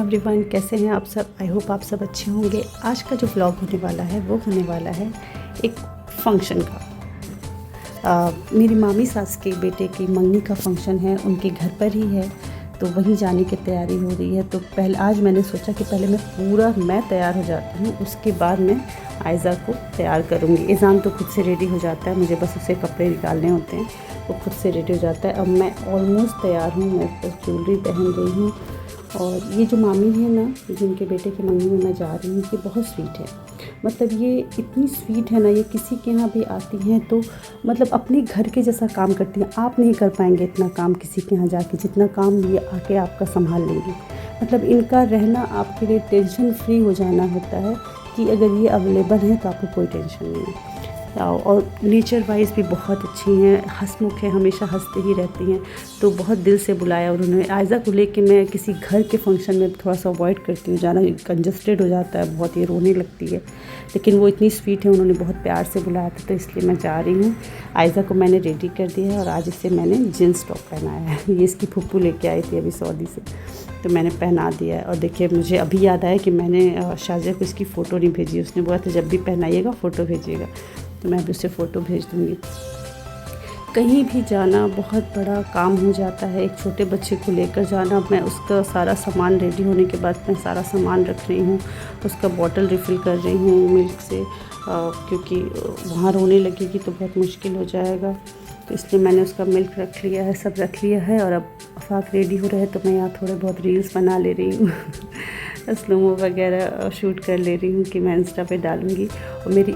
Everyone, कैसे हैं आप सब। आई होप आप सब अच्छे होंगे। आज का जो व्लॉग होने वाला है वो होने वाला है एक फंक्शन का। मेरी मामी सास के बेटे की मंगनी का फंक्शन है, उनके घर पर ही है, तो वहीं जाने की तैयारी हो रही है। तो पहले आज मैंने सोचा कि पहले मैं तैयार हो जाती हूँ, उसके बाद मैं आयज़ा को तैयार करूँगी। इज़ान तो खुद से रेडी हो जाता है, मुझे बस उसे कपड़े निकालने होते हैं, वो खुद से रेडी हो जाता है। अब मैं ऑलमोस्ट तैयार हूँ, मैं बस ज्वेलरी पहन रही हूँ। और ये जो मामी है ना, जिनके बेटे की मंगनी में मैं जा रही हूँ, ये बहुत स्वीट है। मतलब ये इतनी स्वीट है ना, ये किसी के यहाँ भी आती हैं तो मतलब अपने घर के जैसा काम करती हैं। आप नहीं कर पाएंगे इतना काम किसी के यहाँ जाके, जितना काम ये आके आपका संभाल लेंगी। मतलब इनका रहना आपके लिए टेंशन फ्री हो जाना होता है कि अगर ये अवेलेबल है तो आपको कोई टेंशन नहीं है। और नेचर वाइज भी बहुत अच्छी हैं, हंसमुख है, हमेशा हंसते ही रहती हैं। तो बहुत दिल से बुलाया उन्होंने। आयज़ा को लेके मैं किसी घर के फंक्शन में थोड़ा सा अवॉइड करती हूँ जाना, कंजस्टेड हो जाता है बहुत, ये रोने लगती है। लेकिन वो इतनी स्वीट है, उन्होंने बहुत प्यार से बुलाया था, तो इसलिए मैं जा रही हूँ। आयज़ा को मैंने रेडी कर दिया है और आज इसे मैंने जीन्स टॉप पहनाया है। ये इसकी फुप्पू लेके आई थी अभी सऊदी से, तो मैंने पहना दिया है। और देखिए, मुझे अभी याद आया कि मैंने शाजिया को इसकी फ़ोटो नहीं भेजी। उसने बोला था जब भी पहनाइएगा फ़ोटो भेजिएगा, तो मैं अभी उसे फ़ोटो भेज दूँगी। कहीं भी जाना बहुत बड़ा काम हो जाता है, एक छोटे बच्चे को लेकर जाना। मैं उसका सारा सामान रेडी होने के बाद मैं सारा सामान रख रही हूँ, उसका बॉटल रिफ़िल कर रही हूँ मिल्क से, क्योंकि वहाँ रोने लगेगी तो बहुत मुश्किल हो जाएगा। तो इसलिए मैंने उसका मिल्क रख लिया है, सब रख लिया है। और अब अफाक रेडी हो रहे हैं, तो मैं यहाँ थोड़े बहुत रील्स बना ले रही हूँ स्लोमो वगैरह शूट कर ले रही हूँ कि मैं इंस्टा पे डालूँगी। और मेरी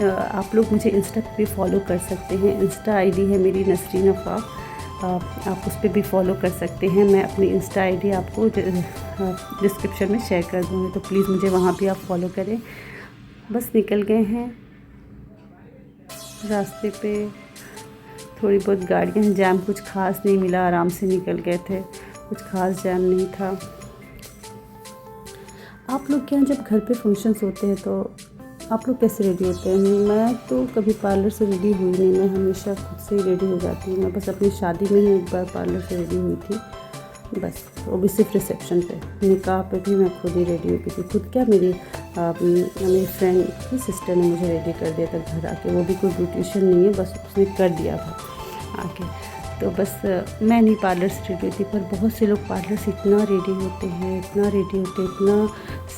आप लोग मुझे इंस्टा पे भी फॉलो कर सकते हैं। इंस्टा आईडी है मेरी नसरीन अफाक, आप उस पर भी फॉलो कर सकते हैं। मैं अपनी इंस्टा आईडी आपको डिस्क्रिप्शन में शेयर कर दूँगी, तो प्लीज़ मुझे वहाँ भी आप फॉलो करें। बस निकल गए हैं। रास्ते पे थोड़ी बहुत गाड़ियाँ हैं, जैम कुछ ख़ास नहीं मिला, आराम से निकल गए थे, कुछ ख़ास जैम नहीं था। आप लोग के यहाँ जब घर पे फंक्शंस होते हैं तो आप लोग कैसे रेडी होते हैं? मैं तो कभी पार्लर से रेडी हुई नहीं, मैं हमेशा खुद से ही रेडी हो जाती हूँ। मैं बस अपनी शादी में ही एक बार पार्लर से रेडी हुई थी, बस वो भी सिर्फ रिसेप्शन पे। निकाह पे भी मैं खुद ही रेडी हो गई थी। खुद क्या, मेरी फ्रेंड की सिस्टर ने मुझे रेडी कर दिया था घर आके। वो भी कोई ब्यूटिशियन नहीं है, बस उसने कर दिया था आके। तो बस मैं नहीं पार्लर से रेडी होती, पर बहुत से लोग पार्लर से इतना रेडी होते हैं, इतना रेडी होते हैं, इतना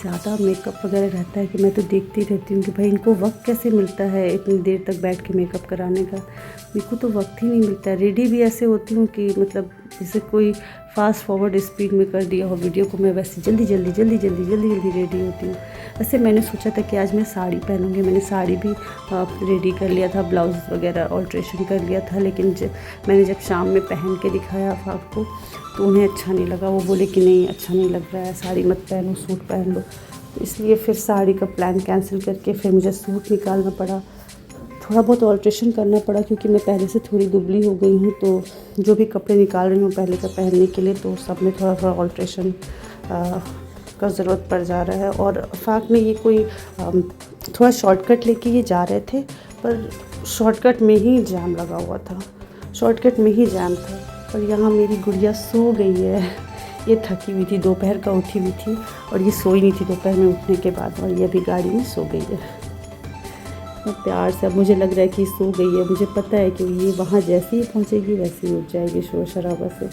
ज़्यादा मेकअप वगैरह रहता है कि मैं तो देखती रहती हूँ कि भाई इनको वक्त कैसे मिलता है इतनी देर तक बैठ के मेकअप कराने का। मेरे को तो वक्त ही नहीं मिलता है। रेडी भी ऐसे होती हूँ कि मतलब जैसे कोई फास्ट फॉरवर्ड स्पीड में कर दिया हो वीडियो को, मैं वैसे जल्दी रेडी होती हूँ। वैसे मैंने सोचा था कि आज मैं साड़ी पहनूंगी, मैंने साड़ी भी रेडी कर लिया था, ब्लाउज़ वगैरह ऑल्ट्रेशन कर लिया था। लेकिन मैंने जब शाम में पहन के दिखाया आपको तो उन्हें अच्छा नहीं लगा। वो बोले कि नहीं अच्छा नहीं लग रहा है, साड़ी मत पहनो, सूट पहन लो। तो इसलिए फिर साड़ी का प्लान कैंसिल करके फिर मुझे सूट निकालना पड़ा, थोड़ा बहुत ऑल्ट्रेशन करना पड़ा, क्योंकि मैं पहले से थोड़ी दुबली हो गई हूँ। तो जो भी कपड़े निकाल रही हूँ पहले का पहनने के लिए, तो सब में थोड़ा थोड़ा ऑल्ट्रेशन का ज़रूरत पड़ जा रहा है। और अफाक में ये कोई थोड़ा शॉर्टकट लेके ये जा रहे थे, पर शॉर्टकट में ही जाम लगा हुआ था, शॉर्टकट में ही जाम था। और यहाँ मेरी गुड़िया सो गई है, ये थकी हुई थी, दोपहर का उठी हुई थी और ये सोई नहीं थी दोपहर में उठने के बाद, और ये अभी गाड़ी में सो गई है प्यार से। अब मुझे लग रहा है कि सो गई है, मुझे पता है कि ये वहाँ जैसे ही पहुँचेगी वैसे ही उठ जाएगी, शोर शराबा से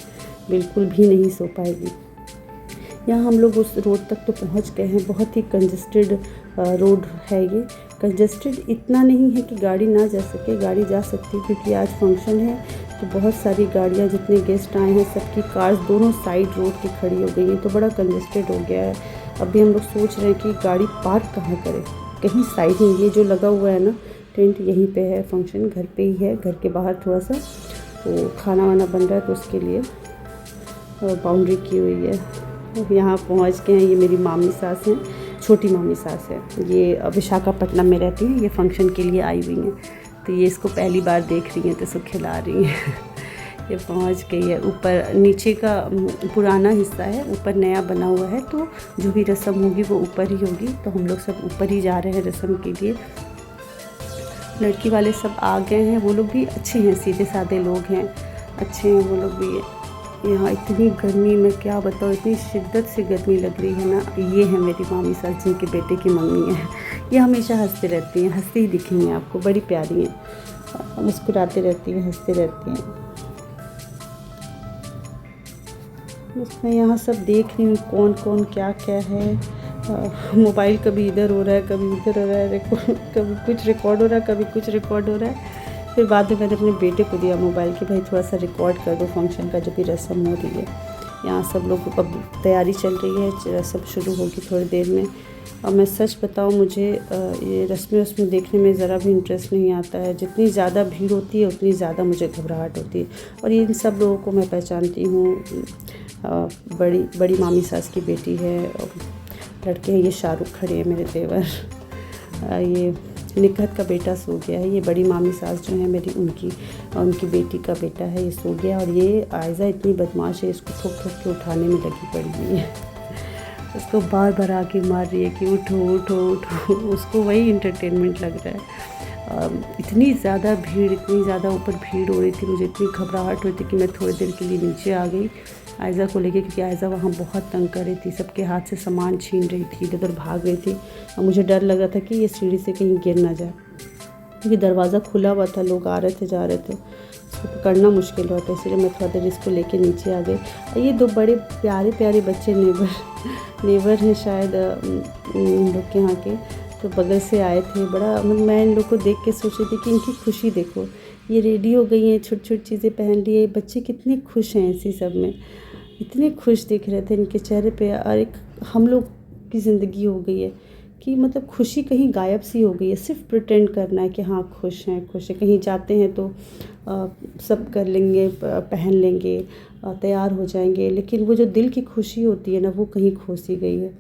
बिल्कुल भी नहीं सो पाएगी। यहाँ हम लोग उस रोड तक तो पहुँच गए हैं, बहुत ही कंजस्टेड रोड है ये। कंजस्टेड इतना नहीं है कि गाड़ी ना जा सके, गाड़ी जा सकती है, क्योंकि आज फंक्शन है तो बहुत सारी गाड़ियाँ, जितने गेस्ट आए हैं सबकी कार्स दोनों साइड रोड की खड़ी हो गई हैं, तो बड़ा कंजस्टेड हो गया है। अभी हम लोग सोच रहे हैं कि गाड़ी पार्क कहाँ करें, कहीं साइड में। ये जो लगा हुआ है ना टेंट, यहीं पे है फंक्शन, घर पे ही है, घर के बाहर थोड़ा सा तो खाना वाना बन रहा है, तो उसके लिए बाउंड्री की हुई है। यहाँ पहुँच गए हैं। ये मेरी मामी सास हैं, छोटी मामी सास है, ये विशाखापट्टनम में रहती हैं, ये फंक्शन के लिए आई हुई हैं। तो ये इसको पहली बार देख रही हैं तो इसको खिला रही हैं ये पहुँच गई है ऊपर। नीचे का पुराना हिस्सा है, ऊपर नया बना हुआ है, तो जो भी रस्म होगी वो ऊपर ही होगी। तो हम लोग सब ऊपर ही जा रहे हैं रस्म के लिए। लड़की वाले सब आ गए हैं, वो लोग भी अच्छे हैं, सीधे साधे लोग हैं, अच्छे हैं वो लोग भी। यहाँ इतनी गर्मी, मैं क्या बताऊँ, इतनी शिद्दत से गर्मी लग रही है ना। ये है मेरी मामी सास जिनके बेटे की मम्मी है। ये हमेशा हंसती रहती हैं, हंसती ही दिखेंगी आपको, बड़ी प्यारी हैं, मुस्कुराती रहती हैं, हंसती रहती हैं। बस मैं यहाँ सब देख रही हूँ कौन कौन क्या क्या है। मोबाइल कभी इधर हो रहा है, कभी उधर हो रहा है, कभी कुछ रिकॉर्ड हो रहा है, कभी कुछ रिकॉर्ड हो रहा है। फिर बाद में मैंने अपने बेटे को दिया मोबाइल कि भाई थोड़ा सा रिकॉर्ड कर दो फंक्शन का, जो भी रस्म हो रही है। यहाँ सब लोग अब तैयारी चल रही है, रस्म शुरू होगी थोड़ी देर में। और मैं सच बताऊँ, मुझे ये रस्में देखने में ज़रा भी इंटरेस्ट नहीं आता है। जितनी ज़्यादा भीड़ होती है उतनी ज़्यादा मुझे घबराहट होती है। और ये इन सब लोगों को मैं पहचानती हूँ। बड़ी मामी सास की बेटी है, लड़के हैं, ये शाहरुख खड़े हैं मेरे देवर, ये निकहत का बेटा सो गया है। ये बड़ी मामी सास जो है मेरी, उनकी बेटी का बेटा है, ये सो गया। और ये आयज़ा इतनी बदमाश है, इसको ठोक ठोक के उठाने में लगी पड़ी हुई है। उसको बार बार आके मार रही है कि उठो उठो उठो। उसको वही इंटरटेनमेंट लग रहा है। इतनी ज़्यादा भीड़, इतनी ज़्यादा ऊपर भीड़ हो रही थी, मुझे इतनी घबराहट हुई थी कि मैं थोड़ी देर के लिए नीचे आ गई आयज़ा को लेके, क्योंकि आयज़ा वहाँ बहुत तंग कर रही थी, सबके हाथ से सामान छीन रही थी, इधर उधर भाग रही थी। और मुझे डर लग रहा था कि ये सीढ़ी से कहीं गिर ना जाए, क्योंकि दरवाज़ा खुला हुआ था, लोग आ रहे थे जा रहे थे, इसको पकड़ना मुश्किल हुआ था। इसलिए मैं थोड़ा देर इसको लेके नीचे आ गई। ये 2 बड़े प्यारे प्यारे बच्चे नेबर हैं शायद इन लोग के यहाँ के, तो बगल से आए थे। बड़ा मैं इन लोग को देख के सोच रही थी कि इनकी खुशी देखो, ये रेडी हो गई हैं, छोटी छोटी चीज़ें पहन ली है, बच्चे कितने खुश हैं इसी सब में, इतने खुश दिख रहे थे इनके चेहरे पे। और एक हम लोग की ज़िंदगी हो गई है कि मतलब खुशी कहीं गायब सी हो गई है। सिर्फ प्रिटेंड करना है कि हाँ खुश हैं खुश हैं। कहीं जाते हैं तो सब कर लेंगे, पहन लेंगे, तैयार हो जाएंगे, लेकिन वो जो दिल की खुशी होती है ना, वो कहीं खो सी गई है।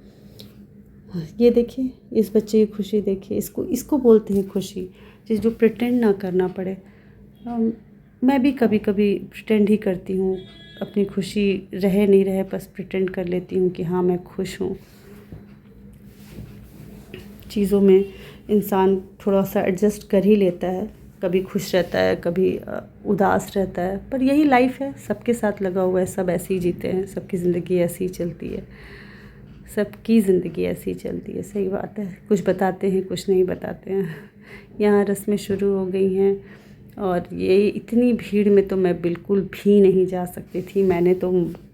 ये देखिए, इस बच्चे की खुशी देखिए, इसको बोलते हैं खुशी, जो प्रिटेंड ना करना पड़े। मैं भी कभी कभी प्रिटेंड ही करती हूँ, अपनी खुशी रहे नहीं रहे बस प्रिटेंड कर लेती हूँ कि हाँ मैं खुश हूँ। चीज़ों में इंसान थोड़ा सा एडजस्ट कर ही लेता है, कभी खुश रहता है, कभी उदास रहता है, पर यही लाइफ है, सबके साथ लगा हुआ है, सब ऐसे ही जीते हैं, सबकी ज़िंदगी ऐसी ही चलती है, सबकी ज़िंदगी ऐसी ही चलती है। सही बात है, कुछ बताते हैं कुछ नहीं बताते हैं। यहाँ रस्में शुरू हो गई हैं और ये इतनी भीड़ में तो मैं बिल्कुल भी नहीं जा सकती थी। मैंने तो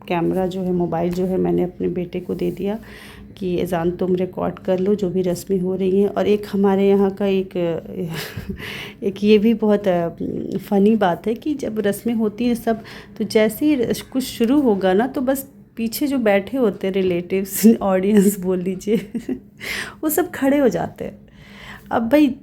कैमरा जो है, मोबाइल जो है, मैंने अपने बेटे को दे दिया कि एजान तुम रिकॉर्ड कर लो जो भी रस्में हो रही हैं। और एक हमारे यहाँ का एक ये भी बहुत फ़नी बात है कि जब रस्में होती हैं सब, तो जैसे ही कुछ शुरू होगा ना, तो बस पीछे जो बैठे होते हैं रिलेटिव्स, ऑडियंस बोल लीजिए, वो सब खड़े हो जाते हैं। अब भाई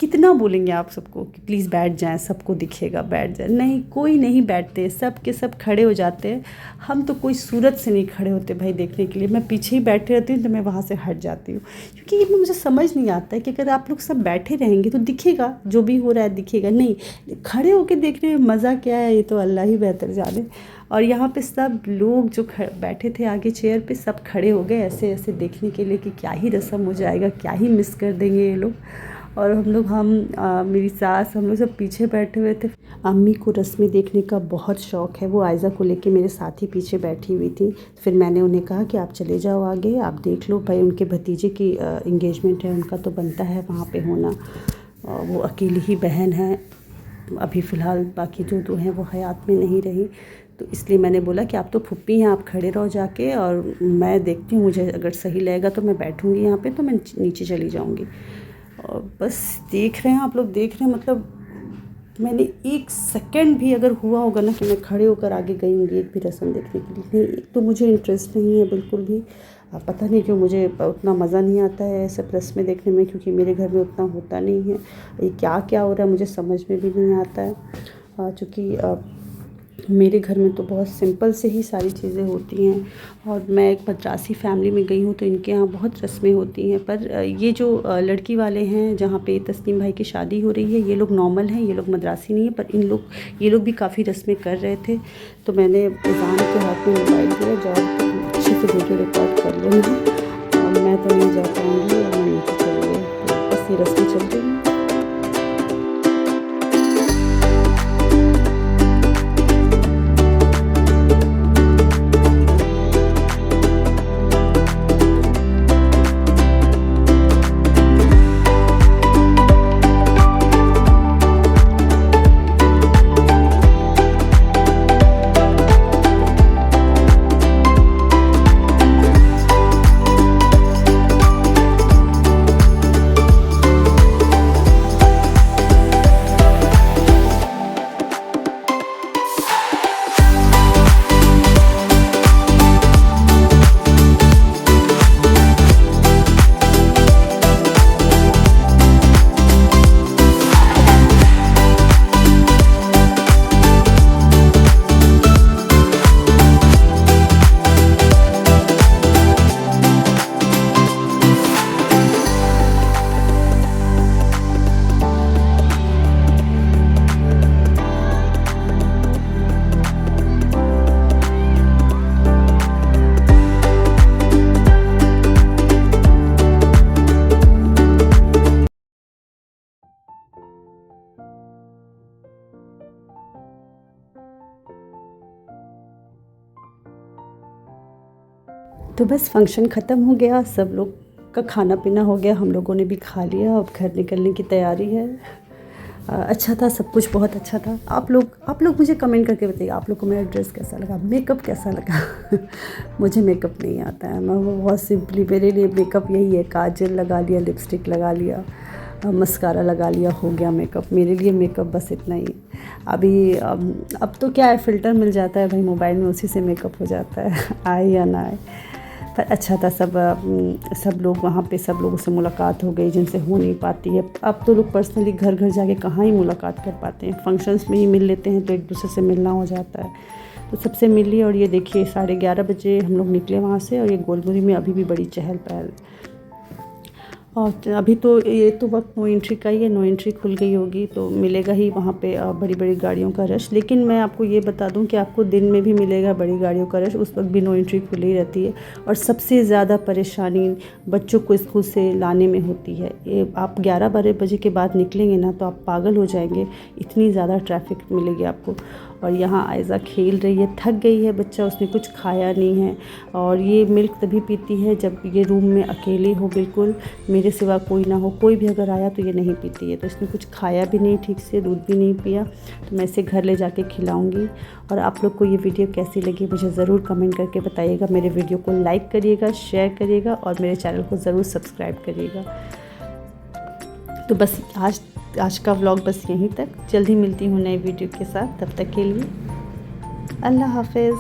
कितना बोलेंगे आप सबको कि प्लीज़ बैठ जाएं, सबको दिखेगा बैठ जाए, नहीं, कोई नहीं बैठते, सब के सब खड़े हो जाते हैं। हम तो कोई सूरत से नहीं खड़े होते भाई देखने के लिए, मैं पीछे ही बैठे रहती हूँ, तो मैं वहाँ से हट जाती हूँ, क्योंकि ये मुझे समझ नहीं आता है कि अगर आप लोग सब बैठे रहेंगे तो दिखेगा, जो भी हो रहा है दिखेगा, नहीं खड़े होकर देखने में मज़ा क्या है, ये तो अल्लाह ही बेहतर जाने। और यहाँ पे सब लोग जो बैठे थे आगे चेयर पे, सब खड़े हो गए ऐसे ऐसे देखने के लिए कि क्या ही रस्म हो जाएगा, क्या ही मिस कर देंगे ये लोग। और मेरी सास, हम लोग सब पीछे बैठे हुए थे। अम्मी को रस्में देखने का बहुत शौक़ है, वो आयज़ा को लेके मेरे साथ ही पीछे बैठी हुई थी। फिर मैंने उन्हें कहा कि आप चले जाओ आगे, आप देख लो, भाई उनके भतीजे की इंगेजमेंट है, उनका तो बनता है वहाँ पे होना, वो अकेली ही बहन है अभी फ़िलहाल, बाकी जो 2 हैं वो हयात में नहीं रही, तो इसलिए मैंने बोला कि आप तो फुप्पी हैं, आप खड़े रहो जाके, और मैं देखती हूँ, मुझे अगर सही लगेगा तो मैं बैठूँगी यहाँ पे, तो मैं नीचे चली जाऊँगी। और बस देख रहे हैं आप लोग, देख रहे हैं, मतलब मैंने 1 सेकंड भी अगर हुआ होगा ना कि मैं खड़े होकर आगे गई होंगी एक भी रस्म देखने के लिए, नहीं, एक तो मुझे इंटरेस्ट नहीं है बिल्कुल भी। पता नहीं क्यों मुझे उतना मज़ा नहीं आता है सब रस्में देखने में, क्योंकि मेरे घर में उतना होता नहीं है। ये क्या क्या हो रहा है मुझे समझ में भी नहीं आता है, क्योंकि मेरे घर में तो बहुत सिंपल से ही सारी चीज़ें होती हैं। और मैं एक मद्रासी फैमिली में गई हूँ, तो इनके यहाँ बहुत रस्में होती हैं। पर ये जो लड़की वाले हैं जहाँ पे तस्नीम भाई की शादी हो रही है, ये लोग नॉर्मल हैं, ये लोग मद्रासी नहीं है, पर ये लोग भी काफ़ी रस्में कर रहे थे। तो मैंने एजान के हाथ में मोबाइल दिया, जाओ अच्छे से वीडियो रिकॉर्ड कर लेंगे, और मैं तो नहीं जा पाऊँगी, और मैं नीचे चली गई, बस ये रस्में चल रही हैं। तो बस फंक्शन ख़त्म हो गया, सब लोग का खाना पीना हो गया, हम लोगों ने भी खा लिया, अब घर निकलने की तैयारी है। अच्छा था, सब कुछ बहुत अच्छा था। आप लोग मुझे कमेंट करके बताइए, आप लोग को मेरा ड्रेस कैसा लगा, मेकअप कैसा लगा। मुझे मेकअप नहीं आता है, मैं बहुत सिंपली, मेरे लिए मेकअप यही है, काजल लगा लिया, लिपस्टिक लगा लिया, मस्कारा लगा लिया, हो गया मेकअप। मेरे लिए मेकअप बस इतना ही है। अभी अब तो क्या है, फ़िल्टर मिल जाता है भाई मोबाइल में, उसी से मेकअप हो जाता है। आए या ना आए। पर अच्छा था, सब लोग वहाँ पे, सब लोगों से मुलाकात हो गई जिनसे हो नहीं पाती है। अब तो लोग पर्सनली घर घर जाके कहाँ ही मुलाकात कर पाते हैं, फंक्शंस में ही मिल लेते हैं, तो एक दूसरे से मिलना हो जाता है। तो सबसे मिल लिया। और ये देखिए 11:30 बजे हम लोग निकले वहाँ से, और ये गोलमुरी में अभी भी बड़ी चहल पहल। और अभी तो ये तो वक्त नो एंट्री का ही है, नो एंट्री खुल गई होगी तो मिलेगा ही वहाँ पे बड़ी बड़ी गाड़ियों का रश। लेकिन मैं आपको ये बता दूं कि आपको दिन में भी मिलेगा बड़ी गाड़ियों का रश, उस वक्त भी नो एंट्री खुली रहती है। और सबसे ज़्यादा परेशानी बच्चों को स्कूल से लाने में होती है। ये आप 11-12 बजे के बाद निकलेंगे ना तो आप पागल हो जाएंगे, इतनी ज़्यादा ट्रैफिक मिलेगी आपको। और यहाँ आयज़ा खेल रही है, थक गई है बच्चा, उसने कुछ खाया नहीं है। और ये मिल्क तभी पीती है जब ये रूम में अकेली हो, बिल्कुल मेरे सिवा कोई ना हो। कोई भी अगर आया तो ये नहीं पीती है। तो इसने कुछ खाया भी नहीं ठीक से, दूध भी नहीं पिया, तो मैं इसे घर ले जाके खिलाऊँगी। और आप लोग को ये वीडियो कैसी लगी मुझे ज़रूर कमेंट करके बताइएगा। मेरे वीडियो को लाइक करिएगा, शेयर करिएगा, और मेरे चैनल को ज़रूर सब्सक्राइब करिएगा। तो बस आज का व्लॉग बस यहीं तक। जल्दी मिलती हूँ नए वीडियो के साथ, तब तक के लिए अल्लाह हाफ़िज़।